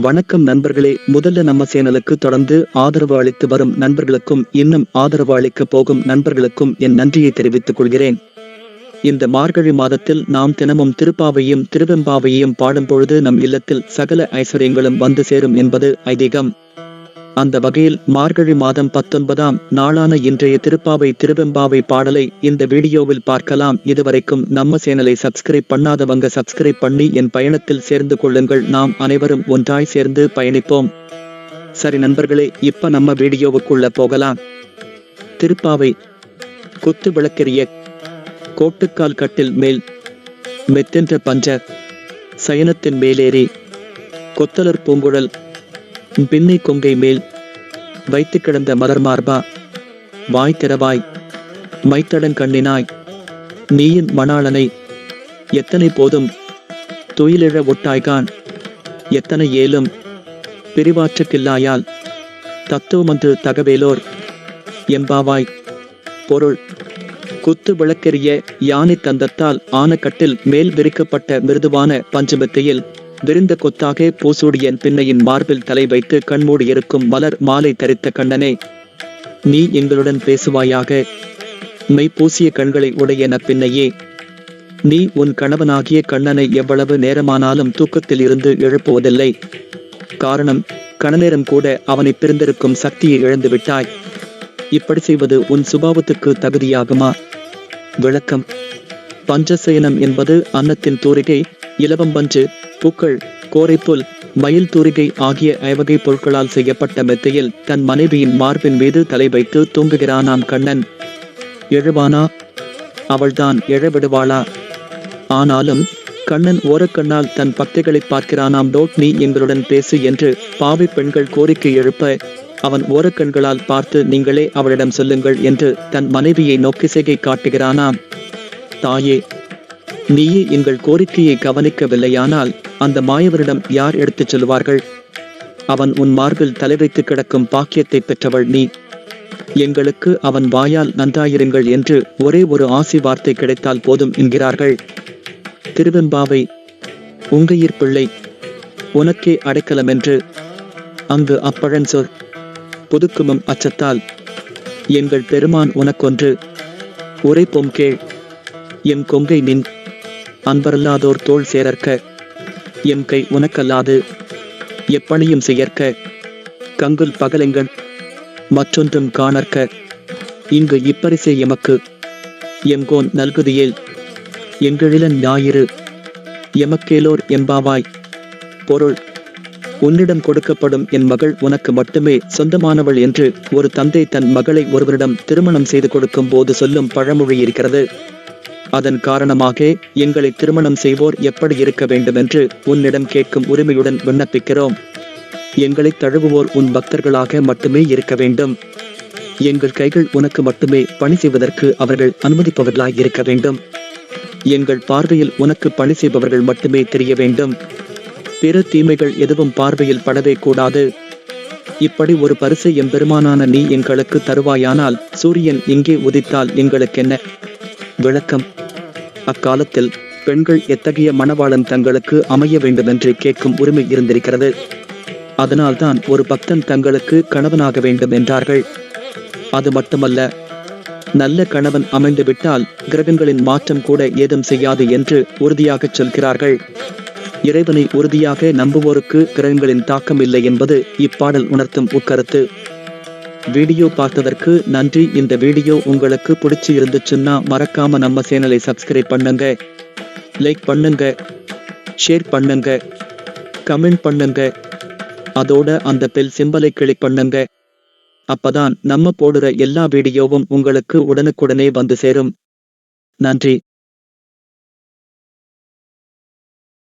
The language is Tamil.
வணக்கம் நண்பர்களே, முதல்ல நம்ம சேனலுக்கு தொடர்ந்து ஆதரவு அளித்து வரும் நண்பர்களுக்கும் இன்னும் ஆதரவு அளிக்க போகும் நண்பர்களுக்கும் என் நன்றியை தெரிவித்துக் கொள்கிறேன். இந்த மார்கழி மாதத்தில் நாம் தினமும் திருப்பாவையும் திருவெம்பாவையும் பாடும் பொழுது நம் இல்லத்தில் சகல ஐஸ்வர்யங்களும் வந்து சேரும் என்பது ஐதீகம். அந்த வகையில் மார்கழி மாதம் 19ஆம் நாளான இன்றைய திருப்பாவை திருவெம்பாவை பாடலை இந்த வீடியோவில் பார்க்கலாம். இதுவரைக்கும் நம்ம சேனலை சப்ஸ்கிரைப் பண்ணாதவங்க சப்ஸ்கிரைப் பண்ணி என் பயணத்தில் சேர்ந்து கொள்ளுங்கள். நாம் அனைவரும் ஒன்றாய் சேர்ந்து பயணிப்போம். சரி நண்பர்களே, இப்ப நம்ம வீடியோவுக்குள்ள போகலாம். திருப்பாவை. குத்து விளக்கெரிய கோட்டுக்கால் கட்டில் மேல் மெத்தென்ற பஞ்ச சயனத்தின் மேலேறி கொத்தலர் பூங்குழல் பின்னை கொங்கை மேல் வைத்து கிடந்த மலர்மார்பா, வாய் திறவாய் மைத்தடங்கண்ணினாய் நீயின் மணாளனை எத்தனை போதும் துயிலிழ ஒட்டாய்கான் எத்தனை ஏலும் பிரிவாற்றுக்கில்லாயால் தத்துவமன்று தகவேலோர் எம்பாவாய். பொருள்: குத்து விளக்கெரிய யானை தந்தத்தால் ஆன கட்டில் மேல் விரிக்கப்பட்ட மிருதுவான பஞ்சுமெத்தையில் விரிந்த கொத்தாக பூசூடியன் பின்னையின் மார்பில் தலை வைத்து கண்மூடி இருக்கும் மலர் மாலை தரித்த கண்ணனே, நீ எங்களுடன் பேசுவாயாக. மெய் பூசிய கண்களை உடைய பின்னையே, நீ உன் கணவனாகிய கண்ணனை எவ்வளவு நேரமானாலும் தூக்கத்தில் இருந்து எழுப்புவதில்லை. காரணம், கணநேரம் கூட அவனை பிரிந்திருக்கும் சக்தியை இழந்து விட்டாய். இப்படி செய்வது உன் சுபாவத்துக்கு தகுதியாகுமா? விளக்கம்: பஞ்சசயனம் என்பது அன்னத்தின் தூரிகை, இலவம்பஞ்சு, பூக்கள், கோரைப்புல், மயில் தூரிகை ஆகிய ஐவகை பொருட்களால் செய்யப்பட்ட மெத்தையில் தன் மனைவியின் மார்பின் மீது தலை வைத்து தூங்குகிறானாம் கண்ணன். எழுவானா? அவள்தான் எழவிடுவாளா? ஆனாலும் கண்ணன் ஓரக்கண்ணால் தன் பக்திகளை பார்க்கிறானாம். நீ எங்களுடன் பேசு என்று பாவை பெண்கள் கோரிக்கை எழுப்ப, அவன் ஓரக்கண்களால் பார்த்து நீங்களே அவளிடம் சொல்லுங்கள் என்று தன் மனைவியை நோக்கி செய்கை காட்டுகிறானாம். தாயே, நீயே எங்கள் கோரிக்கையை கவனிக்கவில்லையானால் அந்த மாயவரிடம் யார் எடுத்துச் சொல்வார்கள்? அவன் உன் மார்பில் தலை வைத்து கிடக்கும் பாக்கியத்தை பெற்றவள் நீ. எங்களுக்கு அவன் வாயால் நன்றாயிருங்கள் என்று ஒரே ஒரு ஆசி வார்த்தை கிடைத்தால் போதும் என்கிறார்கள். திருவெம்பாவை. உங்கையிற் பிள்ளை உனக்கே அடைக்கலமென்று அங்கு அப்பழன் சொற் புதுக்குமம் அச்சத்தால் எங்கள் பெருமான் உனக்கொன்று உரைப்போம் கேள். எம் கொங்கை நின் அன்பரல்லாதோர் தோள் சேரற்க, எம் கை உனக்கல்லாது எப்பணியும் செய்யற்க, கங்குல் பகலெங்கள் மற்றொன்றும் காணற்க, இங்கு இப்பரிசே எமக்கு எம்கோன் நல்குதியேல், எங்களிலன் ஞாயிறு எமக்கேலோர் எம்பாவாய். பொருள்: உன்னிடம் கொடுக்கப்படும் என் மகள் உனக்கு மட்டுமே சொந்தமானவள் என்று ஒரு தந்தை தன் மகளை ஒருவரிடம் திருமணம் செய்து கொடுக்கும் போது சொல்லும் பழமொழி இருக்கிறது. அதன் காரணமாக எங்களை திருமணம் செய்வோர் எப்படி இருக்க வேண்டுமென்று உன்னிடம் கேட்கும் உரிமையுடன் விண்ணப்பிக்கிறோம். எங்களை தழுவுவோர் உன் பக்தர்களாக மட்டுமே இருக்க வேண்டும். எங்கள் கைகள் உனக்கு மட்டுமே பணி செய்வதற்கு அவர்கள் அனுமதிப்பவர்களாய் இருக்க வேண்டும். எங்கள் பார்வையில் உனக்கு பணி செய்பவர்கள் மட்டுமே தெரிய வேண்டும். பிற தீமைகள் எதுவும் பார்வையில் படவே கூடாது. இப்படி ஒரு பரிசை எம்பெருமானான நீ எங்களுக்கு தருவாயானால் சூரியன் இங்கே உதித்தால் எங்களுக்கென்ன? விளக்கம்: அக்காலத்தில் பெண்கள் எத்தகைய மணவாளன் தங்களுக்கு அமைய வேண்டுமென்று கேட்கும் உரிமை இருந்திருக்கிறது. அதனால்தான் ஒரு பக்தன் தங்களுக்கு கணவனாக வேண்டும் என்றார்கள். அது மட்டுமல்ல, நல்ல கணவன் அமைந்துவிட்டால் கிரகங்களின் மாற்றம் கூட ஏதும் செய்யாது என்று உறுதியாகச் சொல்கிறார்கள். இறைவனை உறுதியாக நம்புவோருக்கு கிரகங்களின் தாக்கம் இல்லை என்பது இப்பாடல் உணர்த்தும் உட்கருத்து. வீடியோ பார்த்ததற்கு நன்றி. இந்த வீடியோ உங்களுக்கு பிடிச்சி இருந்துச்சுன்னா மறக்காம நம்ம சேனலை சப்ஸ்கிரைப் பண்ணுங்க, லைக் பண்ணுங்க, ஷேர் பண்ணுங்க, கமெண்ட் பண்ணுங்க. அதோட அந்த பெல் சிம்பலை கிளிக் பண்ணுங்க. அப்பதான் நம்ம போடுற எல்லா வீடியோவும் உங்களுக்கு உடனுக்குடனே வந்து சேரும். நன்றி.